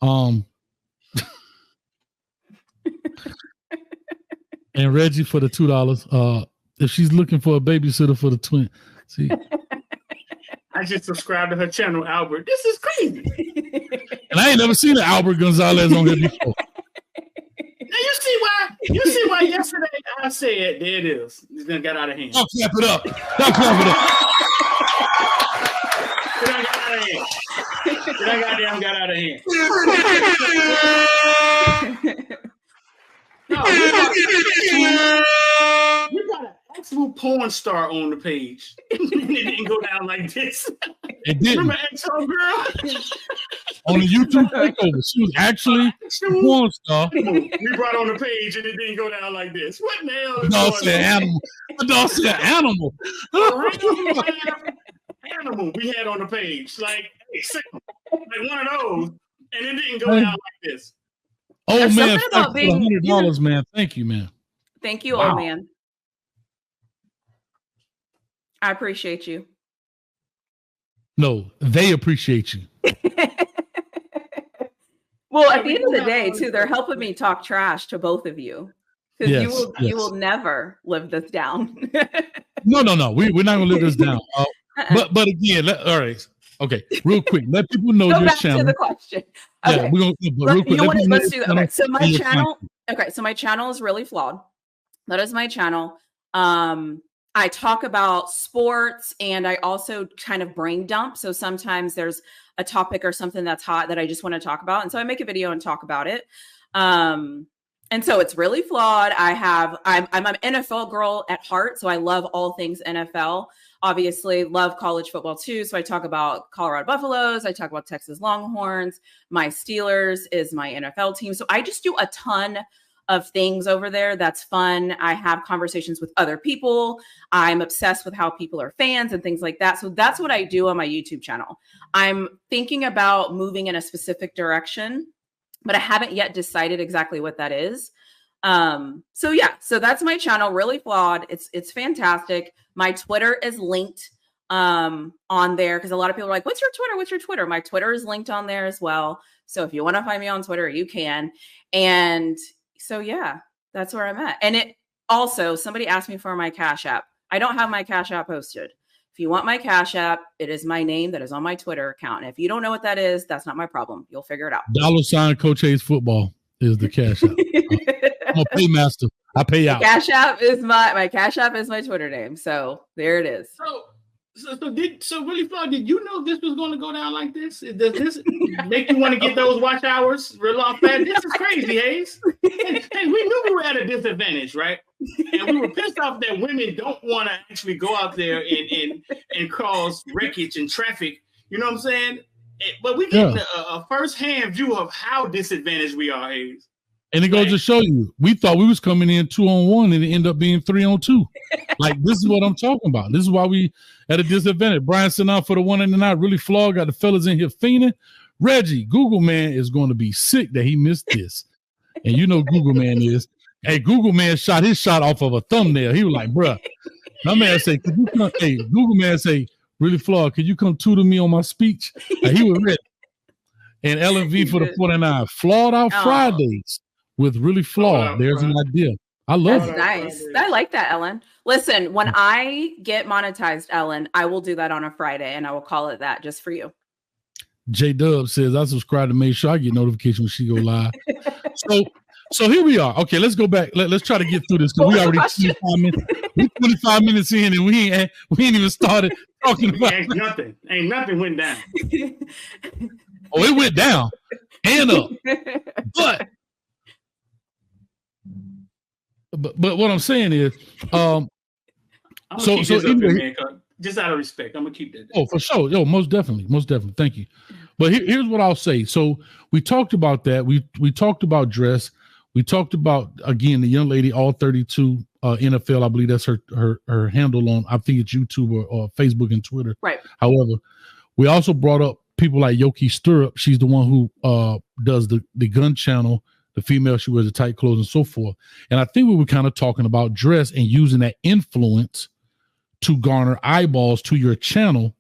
And Reggie for the $2. If she's looking for a babysitter for the twin, see. I just subscribed to her channel, Albert. This is crazy. And I ain't never seen an Albert Gonzalez on here before. Now you see why yesterday I said there it is. It's gonna get out of hand. Don't clap it up. Don't clap it up. It got out of hand. No, you got an actual porn star on the page. It didn't go down like this. It didn't. Remember XO Girl? On the YouTube takeover, she was actually a porn star. We brought on the page and it didn't go down like this. What the hell is dog said animal. The dog said animal. Animal we had on the page. Like one of those. And it didn't go down like this. Oh man, $100, man. Thank you, man. Thank you, old man. I appreciate you. No, they appreciate you. Well, at the end of the day, too, they're helping me talk trash to both of you. Because you will never live this down. No. We're not gonna live this down. But again, all right. Okay, real quick, let people know your channel. To the question. Okay. Yeah, we're gonna real quick. Let's do that. Okay, so my channel. Okay, so my channel is really flawed. That is my channel. I talk about sports and I also kind of brain dump. So sometimes there's a topic or something that's hot that I just want to talk about, and so I make a video and talk about it. And so it's really flawed. I'm an NFL girl at heart, so I love all things NFL. Obviously, love college football too. So I talk about Colorado Buffaloes. I talk about Texas Longhorns. My Steelers is my NFL team. So I just do a ton of things over there. That's fun. I have conversations with other people. I'm obsessed with how people are fans and things like that. So that's what I do on my YouTube channel. I'm thinking about moving in a specific direction, but I haven't yet decided exactly what that is. So that's my channel, really flawed. It's fantastic. My Twitter is linked on there because a lot of people are like, what's your Twitter? What's your Twitter? My Twitter is linked on there as well. So if you want to find me on Twitter, you can. And so, yeah, that's where I'm at. And it also, somebody asked me for my Cash App. I don't have my Cash App posted. If you want my Cash App, it is my name that is on my Twitter account. And if you don't know what that is, that's not my problem. You'll figure it out. $ Coach Hayes Football is the Cash App. I'm a paymaster. I pay out. Cash App is my Cash App is my Twitter name. So there it is. So really, Flo, did you know this was going to go down like this? Does this make you want to get those watch hours real off fast? This is crazy, Hayes. Hey, we knew we were at a disadvantage, right? And we were pissed off that women don't want to actually go out there and cause wreckage and traffic. You know what I'm saying? But we get a first-hand view of how disadvantaged we are, Hayes. And it goes to show you, we thought we was coming in 2-on-1 and it ended up being 3-on-2. Like, this is what I'm talking about. This is why we at a disadvantage. Brian sent out for the one and the night, really flawed. Got the fellas in here fiending. Reggie, Google Man is going to be sick that he missed this. And you know Google Man is. Hey, Google Man shot his shot off of a thumbnail. He was like, bruh. My man say, could you come? Hey, Google Man say, really flawed, could you come tutor me on my speech? Like, he was ready. And LMV for the 49. Flawed out Fridays. With really flawed. There's an idea. I love it. Nice. I like that, Ellen. Listen, when I get monetized, Ellen, I will do that on a Friday and I will call it that just for you. J Dub says I subscribe to make sure I get notification when she go live. So here we are. Okay, let's go back. Let's try to get through this because we already 25 minutes. We're 25 minutes in and we ain't even started talking about nothing. Ain't nothing went down. Oh, it went down and up. But what I'm saying is, anyway, just out of respect, I'm gonna keep that. Oh, for sure, most definitely. Thank you. But here's what I'll say. So we talked about that. We talked about dress. We talked about again the young lady, all 32 NFL. I believe that's her handle on. I think it's YouTube or Facebook and Twitter. Right. However, we also brought up people like Yoki Stirrup. She's the one who does the gun channel. The female, she wears the tight clothes and so forth. And I think we were kind of talking about dress and using that influence to garner eyeballs to your channel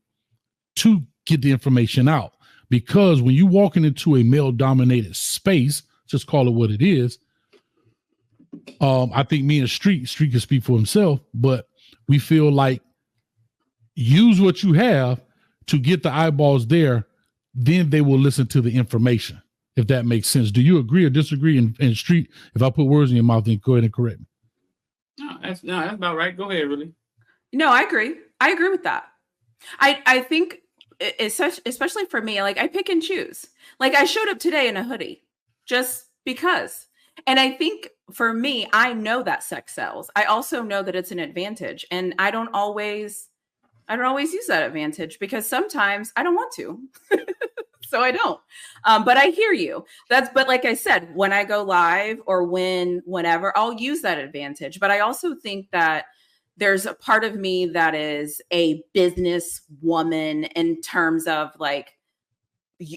to get the information out. because when you walking into a male dominated space, just call it what it is. I think me and Street can speak for himself, but we feel like use what you have to get the eyeballs there, then they will listen to the information, if that makes sense. Do you agree or disagree? And Street, if I put words in your mouth, then go ahead and correct me. No, that's about right. Go ahead, really. No, I agree. I agree with that. I think especially for me, like I pick and choose. Like I showed up today in a hoodie just because. And I think for me, I know that sex sells. I also know that it's an advantage, and I don't always use that advantage because sometimes I don't want to. So I don't. But I hear you. But like I said, when I go live or whenever, I'll use that advantage. But I also think that there's a part of me that is a business woman in terms of like,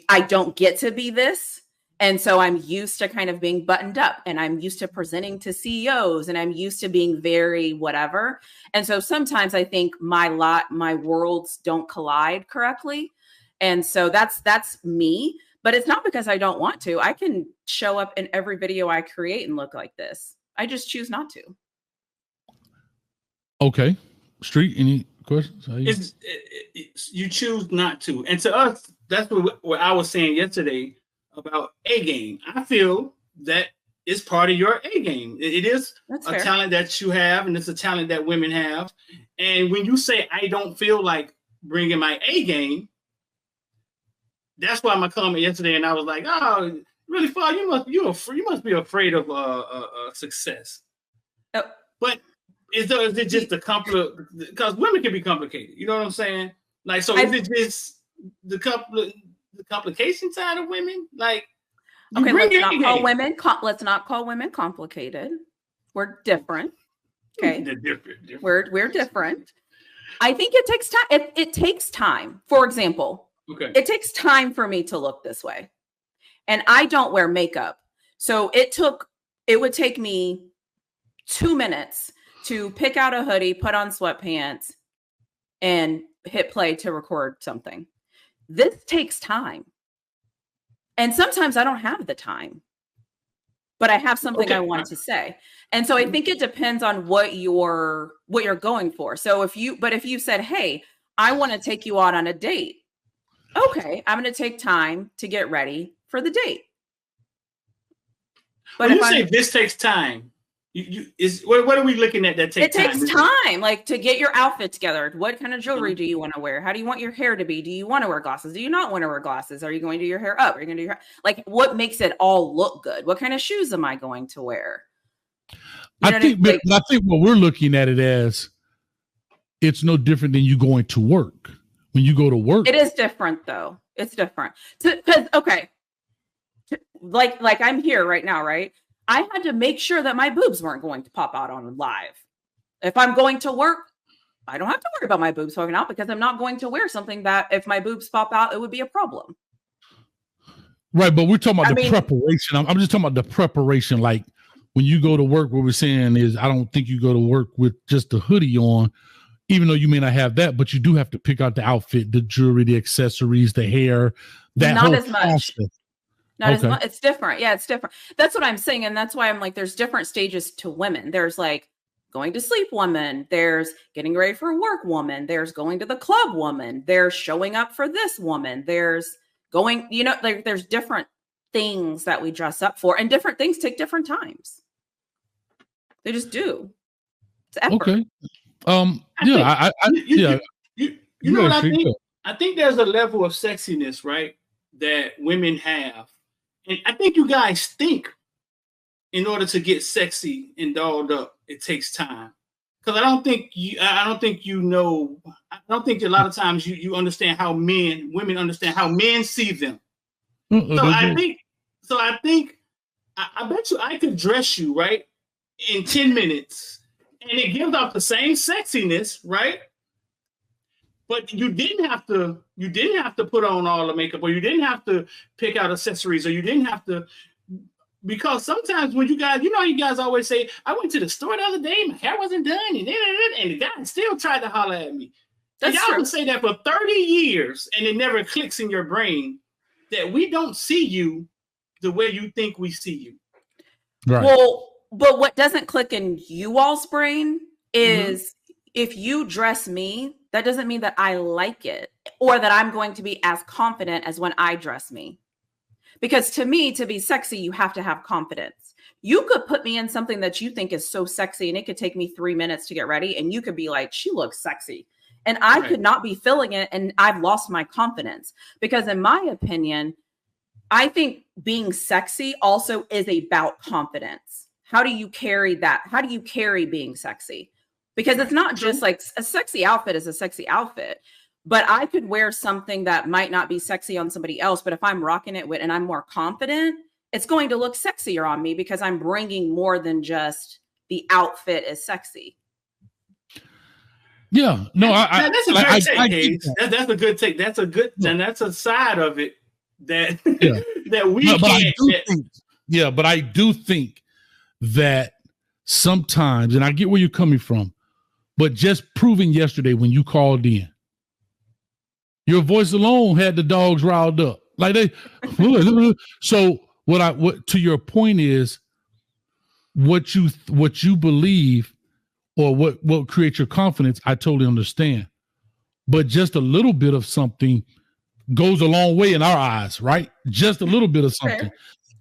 I don't get to be this. And so I'm used to kind of being buttoned up, and I'm used to presenting to CEOs, and I'm used to being very whatever. And so sometimes I think my worlds don't collide correctly. And so that's me, but it's not because I don't want to. I can show up in every video I create and look like this. I just choose not to. Okay. Street, any questions? You choose not to. And to us, that's what I was saying yesterday about A game. I feel that it's part of your A game. It is a talent that you have, and it's a talent that women have. And when you say, I don't feel like bringing my A game, that's why my comment yesterday, and I was like, oh, really, Far, you must be afraid of success. Oh. But is it just the because women can be complicated. You know what I'm saying? Like, so is it just the complication side of women? Like, okay, let's not call women complicated. We're different. Okay, they're different. We're different. I think it takes time. It takes time. For example, it takes time for me to look this way, and I don't wear makeup, so it would take me 2 minutes to pick out a hoodie, put on sweatpants, and hit play to record something. This takes time. And sometimes I don't have the time, but I have something I want to say. And so I think it depends on what you're going for. So if you said, hey, I want to take you out on a date. Okay, I'm going to take time to get ready for the date. But when you say this takes time, what are we looking at that takes time? It takes time, like to get your outfit together. What kind of jewelry do you want to wear? How do you want your hair to be? Do you want to wear glasses? Do you not want to wear glasses? Are you going to do your hair up? Are you going to do your hair? Like, what makes it all look good? What kind of shoes am I going to wear? I think what we're looking at it as, it's no different than you going to work. When you go to work, it is different though. It's different because like I'm here right now, right? I had to make sure that my boobs weren't going to pop out on live. If I'm going to work, I don't have to worry about my boobs popping out because I'm not going to wear something that if my boobs pop out, it would be a problem. Right, but we're talking about preparation. I'm just talking about the preparation. Like when you go to work, what we're saying is I don't think you go to work with just the hoodie on, even though you may not have that, but you do have to pick out the outfit, the jewelry, the accessories, the hair, that not whole as much. Process. Not as much. It's different. Yeah, it's different. That's what I'm saying. And that's why I'm like, there's different stages to women. There's like going to sleep woman. There's getting ready for work woman. There's going to the club woman. There's showing up for this woman. There's going, like there's different things that we dress up for, and different things take different times. They just do. It's effort. Okay. You know what I think? I think there's a level of sexiness, right, that women have. And I think you guys think in order to get sexy and dolled up, it takes time. Because I don't think a lot of times you understand how women understand how men see them. So I bet you I could dress you, right, in 10 minutes and it gives off the same sexiness, right? But you didn't have to put on all the makeup, or you didn't have to pick out accessories, or you didn't have to, because sometimes when you guys always say, I went to the store the other day, my hair wasn't done, and the guy still tried to holler at me. Y'all can say that for 30 years, and it never clicks in your brain that we don't see you the way you think we see you. Right. Well, but what doesn't click in you all's brain is if you dress me, that doesn't mean that I like it or that I'm going to be as confident as when I dress me. Because to me, to be sexy, you have to have confidence. You could put me in something that you think is so sexy and it could take me 3 minutes to get ready. And you could be like, she looks sexy. And I could not be feeling it. And I've lost my confidence because in my opinion, I think being sexy also is about confidence. How do you carry that? How do you carry being sexy? Because it's not just like a sexy outfit is a sexy outfit, but I could wear something that might not be sexy on somebody else. But if I'm rocking it with, and I'm more confident, it's going to look sexier on me because I'm bringing more than just the outfit is sexy. Yeah, no, that's a good take. That's a good take. That's a good, and that's a side of it that that we can't. But I do think that sometimes, and I get where you're coming from, but just proving yesterday when you called in, your voice alone had the dogs riled up. Like they. So what to your point is, what you believe, or what creates your confidence, I totally understand. But just a little bit of something goes a long way in our eyes, right? Just a little bit of something.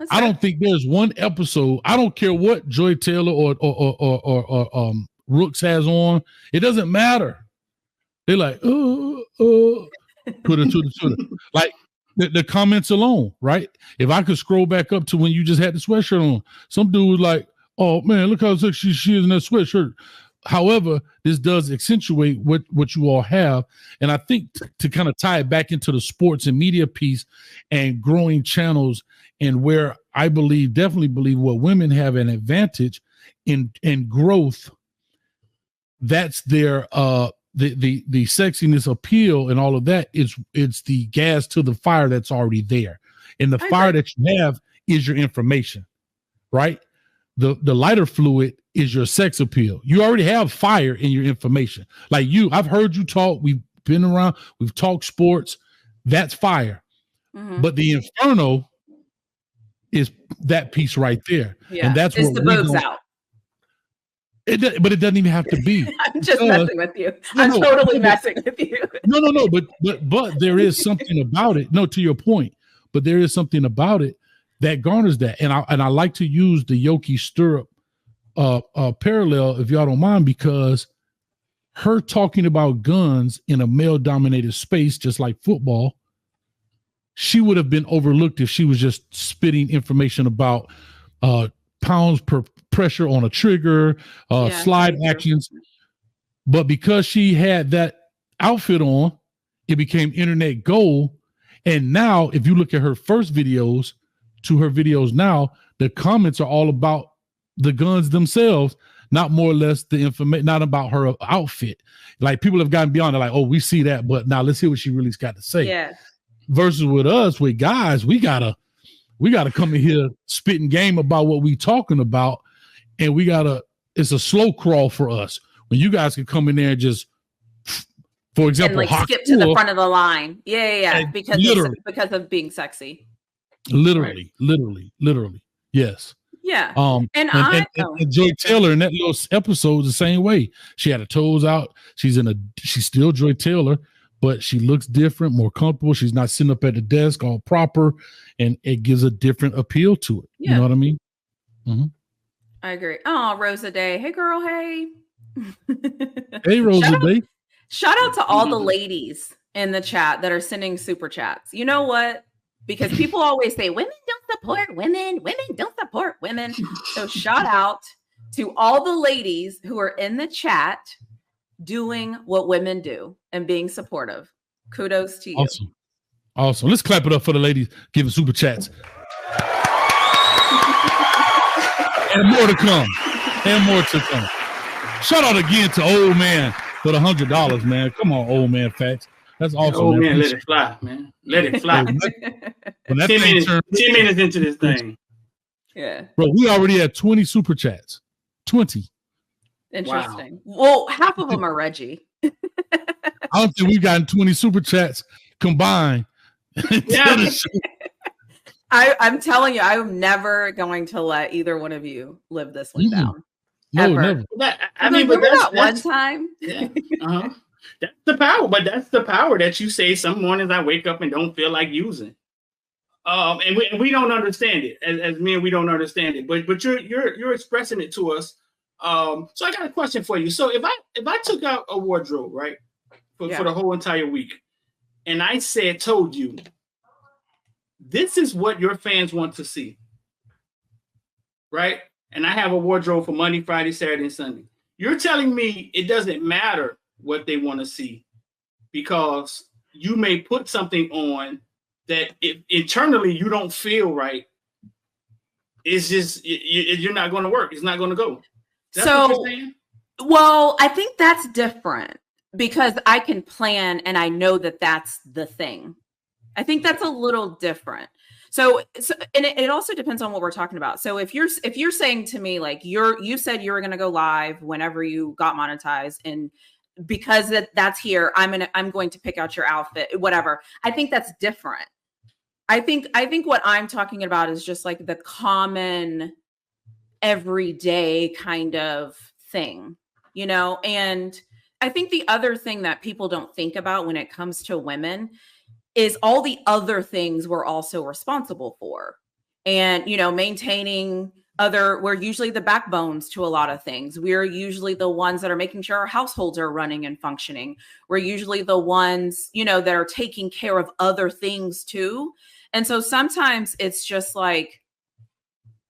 I don't think there's one episode. I don't care what Joy Taylor or Rooks has on. It doesn't matter. They're like, Twitter. Like the comments alone, right? If I could scroll back up to when you just had the sweatshirt on, some dude was like, oh man, look how sexy she is in that sweatshirt. However, this does accentuate what you all have. And I think to kind of tie it back into the sports and media piece and growing channels, and where I definitely believe what women have an advantage in growth, that's their the sexiness appeal and all of that. It's the gas to the fire that's already there. And the fire that you have is your information, right? The lighter fluid is your sex appeal. You already have fire in your information. Like I've heard you talk. We've been around. We've talked sports. That's fire. But the inferno is that piece right there. Yeah. And that's what the boobs out. But it doesn't even have to be. I'm just messing with you. I'm totally messing with you. No. But there is something about it. No, to your point. But there is something about it that garners that. And I like to use the Yoki stirrup parallel, if y'all don't mind, because her talking about guns in a male-dominated space, just like football, she would have been overlooked if she was just spitting information about pounds per pressure on a trigger, slide actions. But because she had that outfit on, it became internet gold. And now, if you look at her first videos to her videos now, the comments are all about the guns themselves, not more or less the information, not about her outfit. Like people have gotten beyond it, like, oh, we see that, but now let's hear what she really's got to say. Yeah. Versus with us, with guys, we gotta come in here spitting game about what we talking about, and it's a slow crawl for us. When you guys can come in there and just, for example, and like skip to the front of the line. Yeah. Because of being sexy. Literally. Yes. Yeah. And Joy Taylor in that little episode the same way. She had her toes out. She's still Joy Taylor, but she looks different, more comfortable. She's not sitting up at the desk all proper, and it gives a different appeal to it. Yeah. You know what I mean? Mm-hmm. I agree. Oh, Rosa Day. Hey girl, hey. Hey Rosa Day. Shout out to all the ladies in the chat that are sending super chats. You know what? Because people always say women don't support women don't support women. So shout out to all the ladies who are in the chat doing what women do and being supportive. Kudos to you. Awesome. Let's clap it up for the ladies giving super chats. And more to come. Shout out again to Old Man for the $100, man. Come on, Old Man Facts. That's awesome. Old man, let it fly, man. Let it fly. 10 minutes into this thing. Yeah. Bro, we already had 20 super chats. 20. Interesting. Wow. Well, half of them are Reggie. I don't think we've gotten 20 super chats combined Yeah. I'm telling you, I'm never going to let either one of you live this one down. No, ever. never. Remember that one time? Yeah. That's the power, but that's the power that you say some mornings I wake up and don't feel like using. And we don't understand it as men. We don't understand it, but you're expressing it to us. So I got a question for you. So if I took out a wardrobe, right, for the whole entire week, and I told you, this is what your fans want to see, right? And I have a wardrobe for Monday, Friday, Saturday, and Sunday. You're telling me it doesn't matter what they want to see because you may put something on that if internally you don't feel right. It's just you're not going to work. It's not going to go. That's what you're saying? Well, I think that's different because I can plan and I know that that's the thing. I think that's a little different. So and it also depends on what we're talking about. So if you're saying to me like you said you were going to go live whenever you got monetized, and because that's here, I'm going to pick out your outfit, whatever. I think that's different. I think what I'm talking about is just like the common everyday kind of thing, you know? And I think the other thing that people don't think about when it comes to women is all the other things we're also responsible for. And, you know, maintaining we're usually the backbones to a lot of things. We're usually the ones that are making sure our households are running and functioning. We're usually the ones, you know, that are taking care of other things too. And so sometimes it's just like,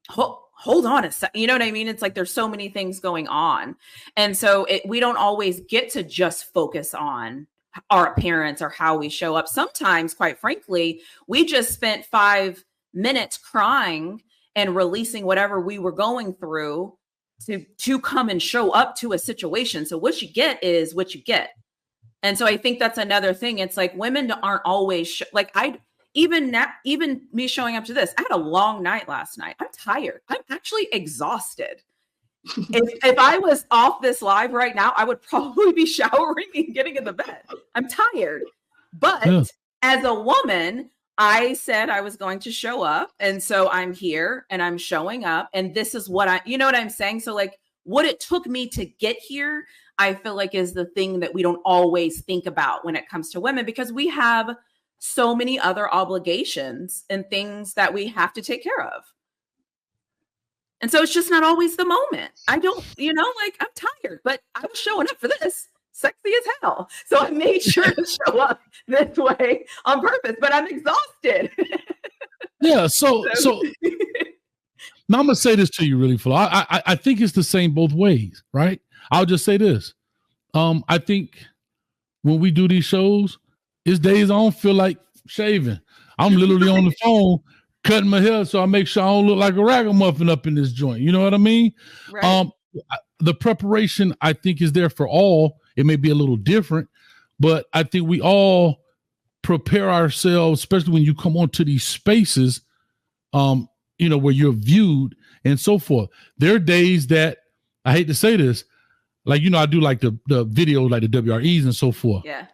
hold on a sec. You know what I mean? It's like there's so many things going on. And so we don't always get to just focus on our appearance or how we show up. Sometimes, quite frankly, we just spent 5 minutes crying and releasing whatever we were going through to come and show up to a situation. So what you get is what you get. And so I think that's another thing. It's like women aren't always even me showing up to this. I had a long night last night. I'm tired. I'm actually exhausted. If I was off this live right now, I would probably be showering and getting in the bed. I'm tired. But as a woman, I said I was going to show up. And so I'm here and I'm showing up. And this is what you know what I'm saying? So like what it took me to get here, I feel like is the thing that we don't always think about when it comes to women, because we have so many other obligations and things that we have to take care of. And so it's just not always the moment. I don't, you know, like I'm tired, but I was showing up for this. Sexy as hell. So I made sure to show up this way on purpose, but I'm exhausted. Yeah. So now I'm going to say this to you really, Flo. I think it's the same both ways, right? I'll just say this. I think when we do these shows, it's days I don't feel like shaving. I'm literally on the phone cutting my hair so I make sure I don't look like a ragamuffin up in this joint. You know what I mean? Right. The preparation, I think, is there for all. It may be a little different, but I think we all prepare ourselves, especially when you come onto these spaces, you know, where you're viewed and so forth. There are days that, I hate to say this, like, you know, I do like the videos, like the WREs and so forth. Yeah.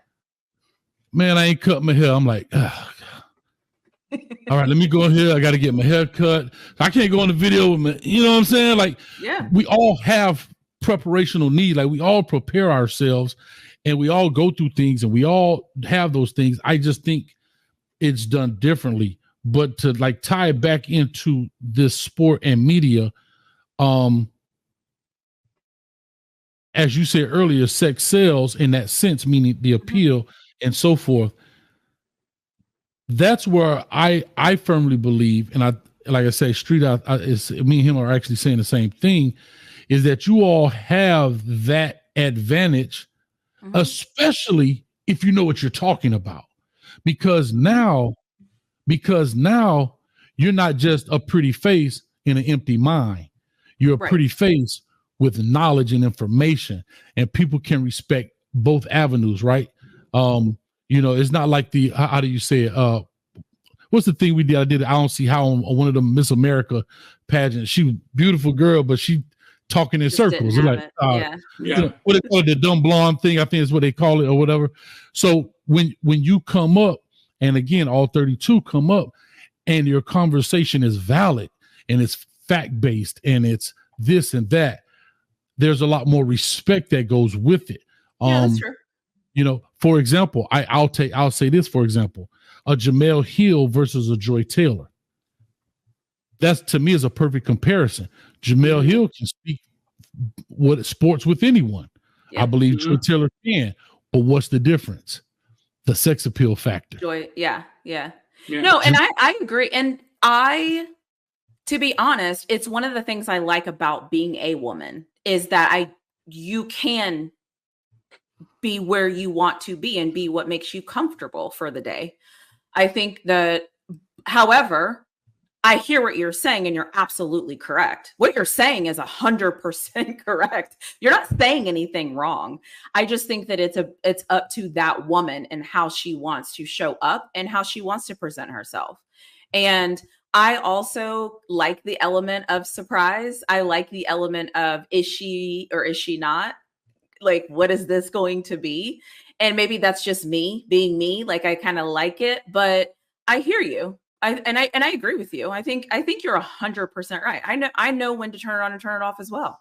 Man, I ain't cut my hair. I'm like, oh, all right, let me go in here. I got to get my hair cut. I can't go in the video with me. You know what I'm saying? Like, yeah, we all have preparational need. Like, we all prepare ourselves and we all go through things and we all have those things. I just think it's done differently. But to like tie it back into this sport and media, as you said earlier, sex sells in that sense, meaning the appeal and so forth. That's where I firmly believe, and like I say, Street out is me and him are actually saying the same thing, is that you all have that advantage, especially if you know what you're talking about, because now you're not just a pretty face in an empty mind. You're a pretty face with knowledge and information, and people can respect both avenues, right? You know, it's not like how do you say it? What's the thing we did? I don't see how on one of the Miss America pageants. She was a beautiful girl, but she talking in circles. Like, you know, what they call it, the dumb blonde thing, I think is what they call it or whatever. So when you come up and again, all 32 come up, and your conversation is valid and it's fact-based and it's this and that, there's a lot more respect that goes with it. That's true. You know, for example, I'll say this, for example, a Jamel Hill versus a Joy Taylor. That's, to me, is a perfect comparison. Jamel Hill can speak what sports with anyone. I believe Joy Taylor can, but what's the difference? The sex appeal factor. Joy, yeah. No, and I agree. And to be honest, it's one of the things I like about being a woman is that you can be where you want to be and be what makes you comfortable for the day. I think that, however, I hear what you're saying, and you're absolutely correct. What you're saying is 100% correct. You're not saying anything wrong. I just think that it's up to that woman and how she wants to show up and how she wants to present herself. And I also like the element of surprise. I like the element of, is she or is she not? Like, what is this going to be? And maybe that's just me being me. Like, I kind of like it, but I hear you. I agree with you. I think you're 100% right. I know when to turn it on and turn it off as well.